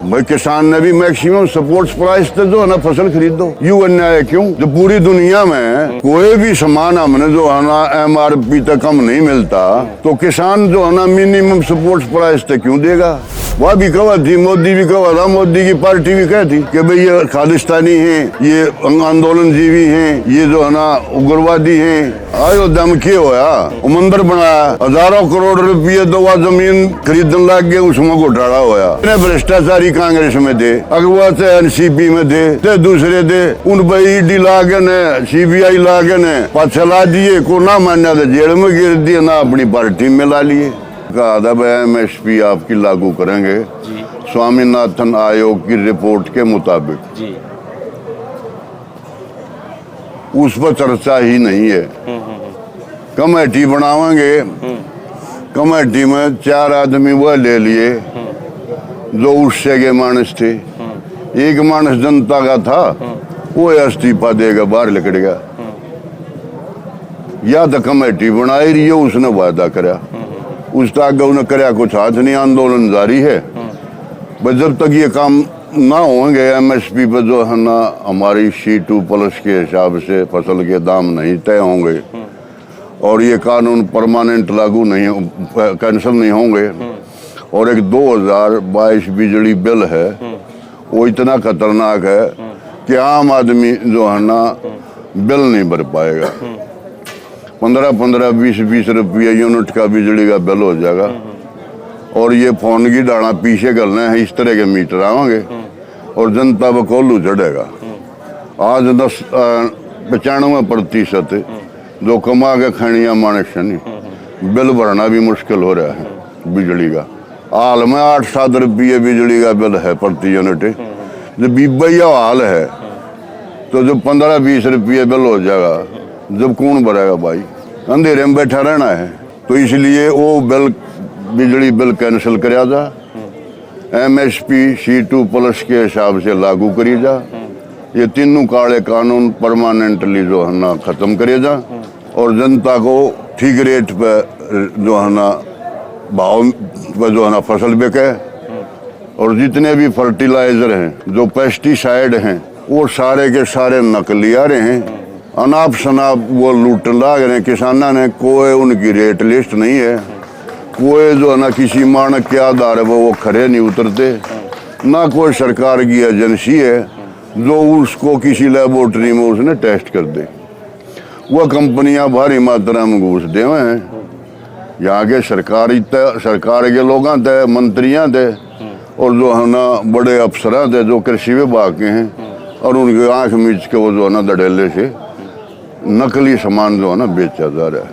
भाई किसान ने भी मैक्सिमम सपोर्ट प्राइस से जो है ना फसल खरीद दो। यूं अन्याय क्यों? जो पूरी दुनिया में कोई भी सामान हमने जो है ना MRP तक कम नहीं मिलता, तो किसान जो है ना मिनिमम सपोर्ट प्राइस तक क्यों देगा? वह भी कहा थी, मोदी भी कहा था, मोदी की पार्टी भी कहती कि भाई ये खालिस्तानी हैं, ये आंदोलन जीवी हैं, ये जो है ना उग्रवादी हैं। अयोध्या में क्या होया? मंदिर बनाया, हजारों करोड़ रुपये दो जमीन खरीदने लग गए, उसमें घोटाला होया। भ्रष्टाचारी कांग्रेस में दे, अगवा से NCP में दे, ते दूसरे दे, उन पर ED लागे ने, CBI लागे ने, पछला दिए को ना मान्या तो जेल में गिर दिए, ना अपनी पार्टी में ला लिए। कहा था MSP आपकी लागू करेंगे स्वामीनाथन आयोग की रिपोर्ट के मुताबिक जी। उस पर चर्चा ही नहीं है। कमेटी बनावेंगे, कमेटी में 4 आदमी वह ले लिए जो उससे के मानस थे। एक मानस जनता का था, वो इस्तीफा देगा, बाहर निकलेगा। या तो कमेटी बनाई रही है, उसने वादा करा, उस तक उन्हें कराया कुछ हाथ नहीं, आंदोलन जारी है। बस जब तक ये काम ना होंगे, MSP पर जो है ना हमारी C2+ के हिसाब से फसल के दाम नहीं तय होंगे और ये कानून परमानेंट लागू नहीं, कैंसिल नहीं होंगे, और एक 2022 बिजली बिल है वो इतना खतरनाक है कि आम आदमी जो है ना बिल नहीं भर पाएगा। 15-15, 20-20 रुपये यूनिट का बिजली का बिल हो जाएगा। और ये फोन की डाला पीछे करना है, इस तरह के मीटर आवेंगे और जनता पर कोल्लू चढ़ेगा। आज 95% जो कमा के खानिया मानस नहीं, बिल भरना भी मुश्किल हो रहा है बिजली का। हाल में 8-7 रुपये बिजली का बिल है प्रति यूनिट। जब भैया हाल है तो जब 15-20 रुपये बिल हो जाएगा, जब कौन भरेगा भाई? अंधेरे में बैठा रहना है। तो इसलिए वो बिल, बिजली बिल कैंसिल करा जा, MSP C2+ के हिसाब से लागू करी जा, ये तीनों काले कानून परमानेंटली जो है ना खत्म करे जा और जनता को ठीक रेट पे जो है ना भाव पे जो है ना फसल बिके। और जितने भी फर्टिलाइजर हैं, जो पेस्टिसाइड हैं, वो सारे के सारे नकली आ रहे हैं। अनाप शनाप वो लूट लाग रहे हैं किसाना ने। कोई उनकी रेट लिस्ट नहीं है, कोई जो है ना किसी मानक के आधार है वो खड़े नहीं उतरते, ना कोई सरकार की एजेंसी है जो उसको किसी लेबोरेटरी में उसने टेस्ट कर दे। वह कंपनियां भारी मात्रा में घूस दे हुए हैं। यहाँ के सरकार के लोग थे, मंत्रियाँ थे और जो है ना बड़े अफसर थे जो कृषि विभाग के हैं, और उनके आँख मीच के वो जो है ना धड़ेले से नकली सामान जो है ना बेचा जा रहा है।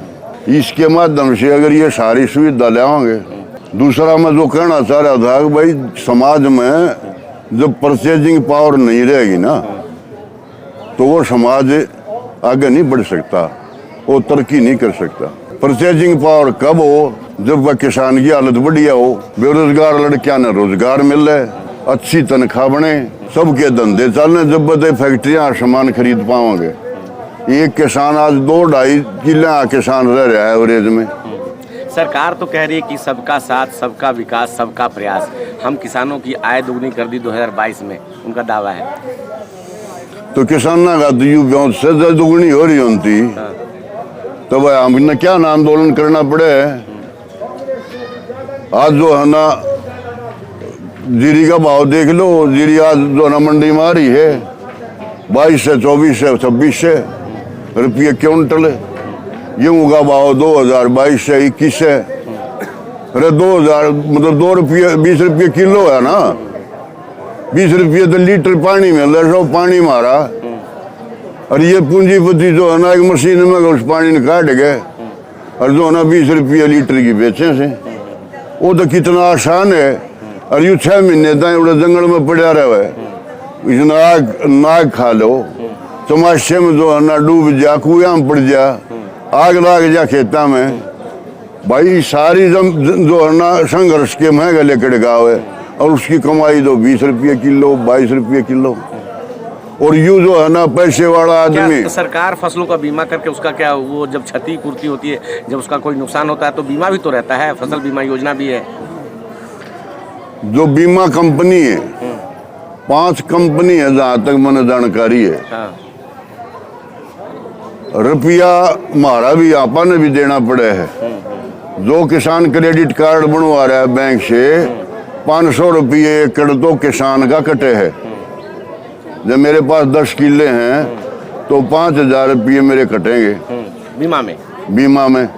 इसके माध्यम से अगर ये सारी सुविधा लाओगे। दूसरा मैं जो कहना चाह रहा था कि भाई समाज में जब परचेजिंग पावर नहीं रहेगी ना, तो वो समाज आगे नहीं बढ़ सकता, वो तरक्की नहीं कर सकता। परचेजिंग पावर कब हो? जब वह किसान की हालत बढ़िया हो, बेरोजगार लड़कियां ने रोजगार मिले, अच्छी तनख्वाह बने, सबके धंधे चलने, जब बदे फैक्ट्रियां सामान खरीद पाओगे। एक किसान आज 2-2.5 किला किसान रह रहा है एवरेज में। सरकार तो कह रही है कि सबका साथ, सबका विकास, सबका प्रयास। हम किसानों की आय दोगुनी कर दी 2022 में, उनका दावा है। तो किसानों का तो से दोगुनी हो रही होती तो भाई हमने क्या आंदोलन करना पड़े। आज जो है ना जीरी का भाव देख लो, जीरी आज जो ना मंडी में आ रही है 22 से 24 से 26 से रुपये क्विंटल। गेहूँ का भाव 2022 से 21 है। अरे 2000 मतलब 2 रुपये 20 रुपये किलो है ना, 20 रुपये तो लीटर पानी में ले सो पानी मारा। और ये पूंजीपति जो है ना एक मशीन में उस पानी ने काट गए और जो है ना 20 रुपये लीटर की बेचे से। वो तो कितना आसान है। और यूँ 6 महीने तक उड़े जंगल में पड़ा रहे, इस नाग खा लो, चमाशे में जो है ना डूब जा, कुआं में पड़ जा, आग लाग जा खेता में। भाई सारी जो है ना संघर्ष के महंगे लेकर गाँव है और उसकी कमाई तो 20 रुपये किलो, 22 रुपये किलो। और यू जो है ना पैसे वाला आदमी। तो सरकार फसलों का बीमा करके उसका क्या, वो जब क्षति पूर्ति होती है, जब उसका कोई नुकसान होता है तो बीमा भी तो रहता है, फसल बीमा योजना भी है। जो बीमा कंपनी है 5 कंपनी है जहां तक मैंने जानकारी है। हाँ। रुपया हमारा भी आपा ने भी देना पड़े है। जो किसान क्रेडिट कार्ड बनवा रहा है बैंक से 500 रुपये एकड़ तो किसान का कटे है। जब मेरे पास 10 किले हैं तो 5000 रुपये मेरे कटेंगे बीमा में।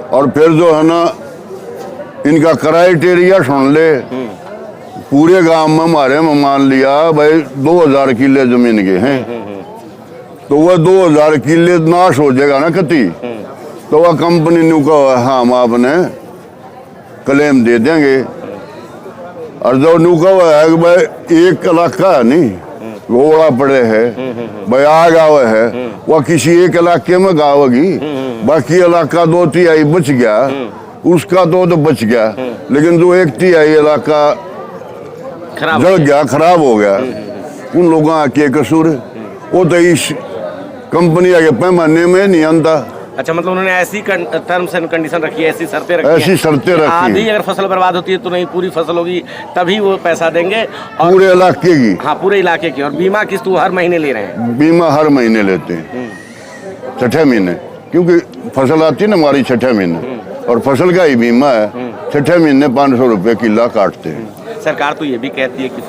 और फिर जो है ना इनका क्राइटेरिया सुन ले, पूरे गांव में हमारे में मान लिया भाई 2000 किले जमीन के हैं, तो वह 2000 किले नाश हो जाएगा ना कति, तो वह कंपनी ने कहा हाँ हम आपने क्लेम दे देंगे। और जो नुका हुआ है कि भाई एक इलाका है नहीं गोड़ा पड़े है भाई आग आवे है, वह किसी एक इलाके में गावेगी, बाकी इलाका 2/3 बच गया, उसका तो बच गया, लेकिन जो 1/3 इलाका जल गया खराब हो गया, उन लोगों के कसूर है। वो तो इस कंपनी के पैमाने में नहीं आता। अच्छा, मतलब उन्होंने ऐसी टर्म्स एंड कंडीशन रखी है, ऐसी शर्तें रखी हैं। आधी अगर फसल बर्बाद होती है तो नहीं, पूरी फसल होगी तभी वो पैसा देंगे। और पूरे इलाके की? हाँ, पूरे इलाके की। और बीमा किस्त वो हर महीने ले रहे हैं? बीमा हर महीने लेते हैं, 6ठे महीने, क्योंकि फसल आती है ना हमारी 6ठे महीने, और फसल का ही बीमा है। 6ठे महीने 500 रुपये किला काटते हैं। सरकार तो ये भी कहती है कि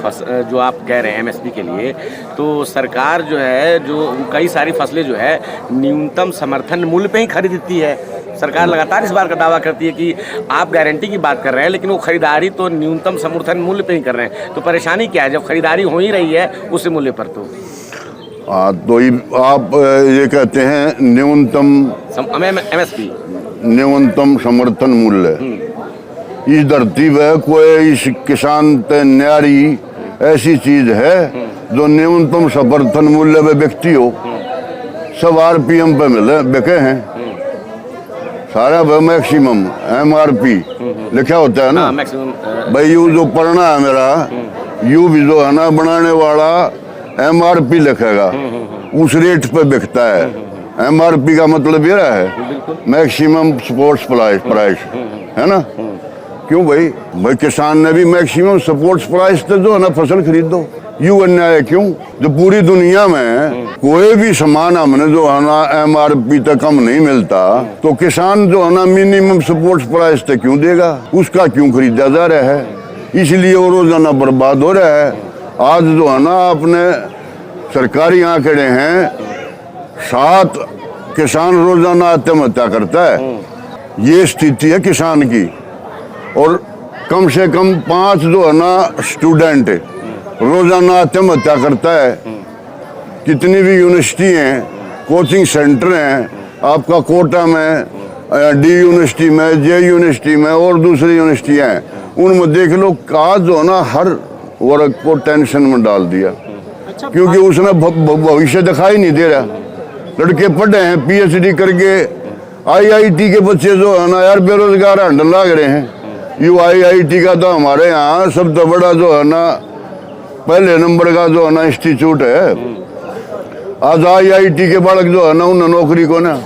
जो आप कह रहे हैं एमएसपी के लिए, तो सरकार जो है जो कई सारी फसलें जो है न्यूनतम समर्थन मूल्य पे ही खरीदती है। सरकार लगातार इस बार का दावा करती है कि आप गारंटी की बात कर रहे हैं, लेकिन वो खरीदारी तो न्यूनतम समर्थन मूल्य पे ही कर रहे हैं। तो परेशानी क्या है जब खरीदारी हो ही रही है उस मूल्य पर? तो आप ये कहते हैं न्यूनतम एमएसपी, न्यूनतम समर्थन मूल्य। इस धरती पे कोई इस किसान ते न्यारी ऐसी चीज है जो न्यूनतम समर्थन मूल्य पे बिकती हो? सब आरपीएम पे मिले बिके हैं सारा, मैक्सिमम एमआरपी लिखा होता है ना भाई। यू जो पढ़ना है मेरा, यू भी जो है ना बनाने वाला एमआरपी लिखेगा, उस रेट पे बिकता है। एमआरपी का मतलब ये है मैक्सिमम सपोर्ट प्राइस, है ना? क्यों भाई किसान ने भी मैक्सिमम सपोर्ट प्राइस तो जो है ना फसल खरीद दो। यूं अन्याय क्यों? जो पूरी दुनिया में कोई भी सामान हमने जो है ना एमआरपी तक कम नहीं मिलता, तो किसान जो है ना मिनिमम सपोर्ट प्राइस तक क्यों देगा? उसका क्यों खरीदा जा रहा है? इसलिए वो रोजाना बर्बाद हो रहा है। आज जो है ना अपने सरकारी आंकड़े हैं, 7 किसान रोजाना आत्महत्या करता है। ये स्थिति है किसान की। और कम से कम 5 जो है ना स्टूडेंट रोजाना आत्महत्या करता है। कितनी भी यूनिवर्सिटी हैं, कोचिंग सेंटर हैं, आपका कोटा में, डी यूनिवर्सिटी में, जे यूनिवर्सिटी में और दूसरी यूनिवर्सिटियाँ हैं, उनमें देख लो आज जो है ना हर वर्ग को टेंशन में डाल दिया। क्योंकि उसने भविष्य दिखाई नहीं दे रहा। लड़के पढ़े हैं पीएचडी करके, आईआईटी के बच्चे जो है ना यार बेरोजगार हंडन लाग रहे हैं। यू आईआईटी का तो हमारे यहाँ सबसे बड़ा जो है ना पहले नंबर का जो है ना इंस्टीट्यूट है। आज आईआईटी के बालक जो है ना उन्हें नौकरी को ना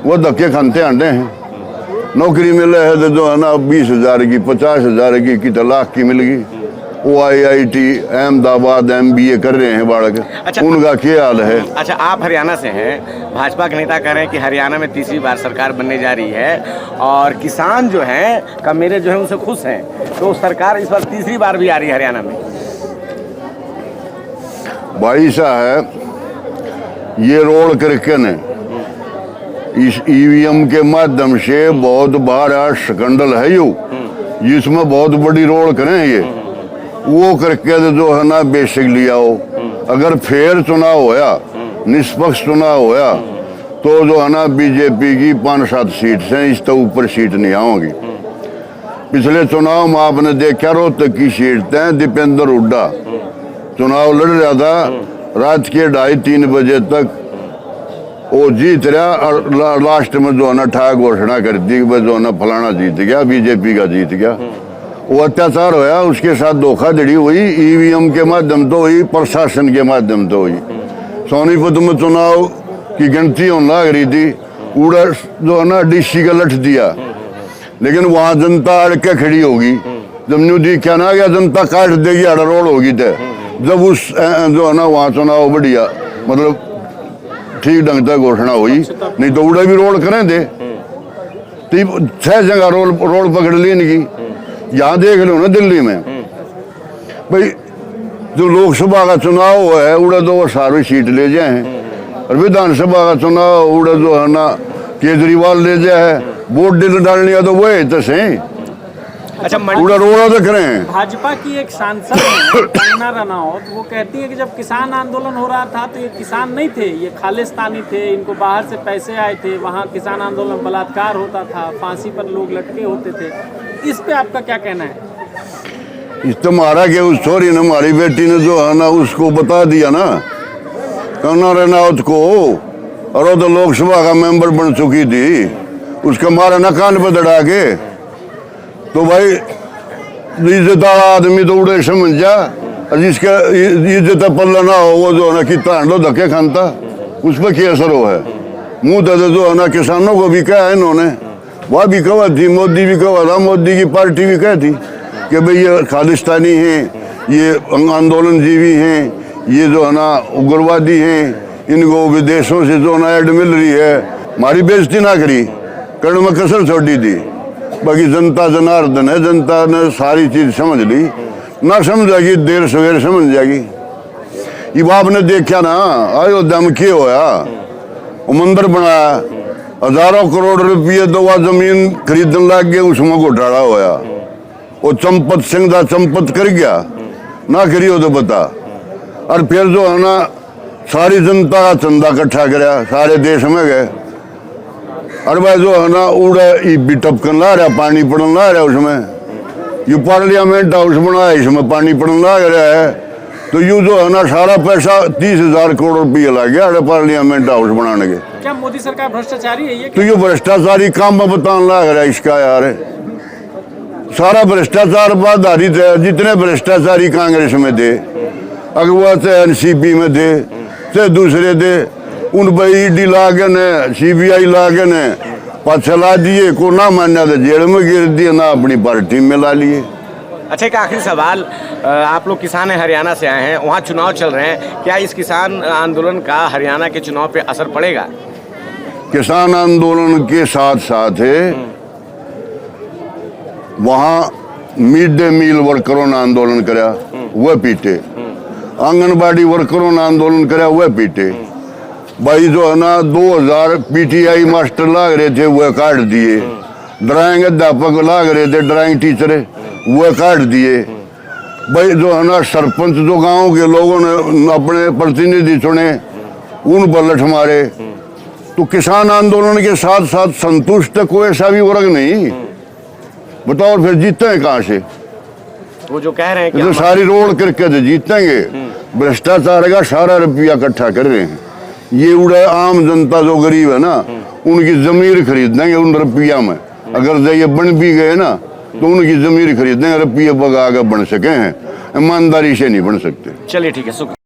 वो धक्के खाते आंटे हैं। नौकरी मिले है तो जो है ना 20,000 की, 50,000 की तो लाख की मिल गई। वो आईआईटी अहमदाबाद MBA कर रहे हैं बालक। अच्छा, उनका क्या हाल है? अच्छा, आप हरियाणा से हैं, भाजपा के नेता कह रहे हैं कि हरियाणा में तीसरी बार सरकार बनने जा रही है और किसान जो हैं कमेरे जो हैं उनसे खुश हैं, तो सरकार इस बार तीसरी बार भी आ रही है हरियाणा में। भाई साहब, ये रोड करके ने इस ईवीएम के माध्यम से बहुत बड़ा स्कैंडल है यू, जिसमें बहुत बड़ी रोड करें ये वो करके जो है ना बेसिक लिया हो। अगर फेयर चुनाव होया, निष्पक्ष चुनाव होया, तो जो है ना बीजेपी की 5-7 सीट से इससे ऊपर सीट नहीं आओगी। पिछले चुनाव में आपने देखा रोहतक की सीट थे, दीपेंद्र हुड्डा चुनाव लड़ रहा था, रात के 2:30-3 बजे तक वो जीत रहा और लास्ट में जो है ना ठा घोषणा कर दी जो है ना फलाना जीत गया, बीजेपी का जीत गया। वो अत्याचार होया, उसके साथ धोखाधड़ी हुई, ईवीएम के माध्यम तो हुई, प्रशासन के माध्यम तो हुई। सोनीपत में चुनाव की गिनती होने लग रही थी, उड़ा जो है ना डीसी का लठ दिया, लेकिन वहाँ जनता अड़ के खड़ी होगी। जब न्यू दी क्या ना गया जनता काट देगी, अड़रोड़ होगी थे, जब उस जो है ना वहाँ चुनाव बढ़िया मतलब ठीक ढंग से घोषणा हुई, नहीं तो उड़े भी रोड करें थे। 6 जगह रोड पकड़ ली इनकी। यहाँ देख लो ना दिल्ली में भाई जो लोकसभा का चुनाव है उड़ा तो वो सारी सीट ले जाए हैं, और विधानसभा का चुनाव उड़ा जो है ना केजरीवाल ले जाए है, वोट डालने तो वो है तसे। अच्छा, उड़ा रोड़ा तो करें। भाजपा की एक सांसद हैं, कंगना रनौत, वो कहती है कि जब किसान आंदोलन हो रहा था तो ये किसान नहीं थे, ये खालिस्तानी थे, इनको बाहर से पैसे आए थे, वहाँ किसान आंदोलन बलात्कार होता था, फांसी पर लोग लटके होते थे। इस पे आपका क्या कहना है? इस तुम्हारा के उस छोरी ने, हमारी बेटी ने जो है ना उसको बता दिया ना कंगना रनौत को, और वो तो लोकसभा का मेंबर बन चुकी थी, उसके मारे ना कान पे दड़ा के। तो भाई इज्जतदार आदमी तो उड़े समझ जा, और जिसका इज्जत पल्ला ना हो वो जो है ना कितना लो धक्के खानता, उस पर क्या असर हो है। मुंह दे जो है ना किसानों को भी कहा है इन्होंने, वह भी कहा थी, मोदी भी कहा था, मोदी की पार्टी भी कही थी कि भाई ये खालिस्तानी हैं, ये आंदोलन जीवी हैं, ये जो है ना उग्रवादी हैं, इनको विदेशों से जो ना एड मिल रही है। हमारी बेइज्जती ना करी, कर्ण में कसर छोड़ी थी। बाकी जनता जनार्दन है, जनता ने सारी चीज समझ ली, ना समझेगी देर सवेर समझ जाएगी। ये बाप ने देखा ना अयोध्या में क्या होया, वो मंदिर बनाया, हजारों करोड़ रुपये तो वह जमीन खरीदने लग गए, उसमें घोटाला होया। वो चंपत सिंह दा चंपत कर गया ना करियो तो बता। और फिर जो है ना सारी जनता का चंदा इकट्ठा कराया, सारे देश में गए, और भाई जो है ना उड़े भी टपकन ला रहा, पानी पड़न ला रहा उसमें। यू पार्लियामेंट हाउस बनाया, इसमें पानी पड़न ला रहा है। तो यू जो है ना सारा पैसा 30,000 करोड़ रुपये लग गया पार्लियामेंट हाउस बनाने के। क्या मोदी सरकार भ्रष्टाचारी है ये? तो ये भ्रष्टाचारी काम में बताने लग रहा है इसका यार, सारा भ्रष्टाचार पर आधारित है। जितने भ्रष्टाचारी कांग्रेस में थे, अगवा से एनसीपी में थे, से दूसरे थे, उन पर ईडी लागे ने, सीबीआई लागे ने पछला दिए, को ना मान्या तो जेल में गिर दिए, ना अपनी पार्टी में ला लिए। अच्छा, एक आखिरी सवाल, आप लोग किसान हैं, हरियाणा से आए हैं, वहाँ चुनाव चल रहे हैं, क्या इस किसान आंदोलन का हरियाणा के चुनाव पे असर पड़ेगा? किसान आंदोलन के साथ साथ वहाँ मिड डे मील वर्करों ने आंदोलन कराया, वह पीटे। आंगनबाड़ी वर्करों ने आंदोलन कराया, वह पीटे। भाई जो है ना 2000 पीटीआई मास्टर लाग रहे थे, वह काट दिए। ड्राइंग अध्यापक लाग रहे थे, ड्राइंग टीचर, वह काट दिए। भाई जो है ना सरपंच जो गांव के लोगों ने अपने प्रतिनिधि चुने, उन पर लठ मारे। तो किसान आंदोलन के साथ साथ संतुष्ट कोई ऐसा भी वर्ग नहीं, बताओ फिर जीते हैं कहाँ से? वो जो कह रहे हैं कि तो सारी रोड करके तो जीतेंगे, भ्रष्टाचार का सारा रुपया इकट्ठा कर रहे हैं। ये उड़ा आम जनता जो गरीब है ना, उनकी जमीर खरीद देंगे उन रुपया में। अगर ये बन भी गए ना तो उनकी जमीर खरीद देंगे, रुपये बगा के बन सके हैं, ईमानदारी से नहीं बन सकते। चलिए ठीक है, शुक्रिया।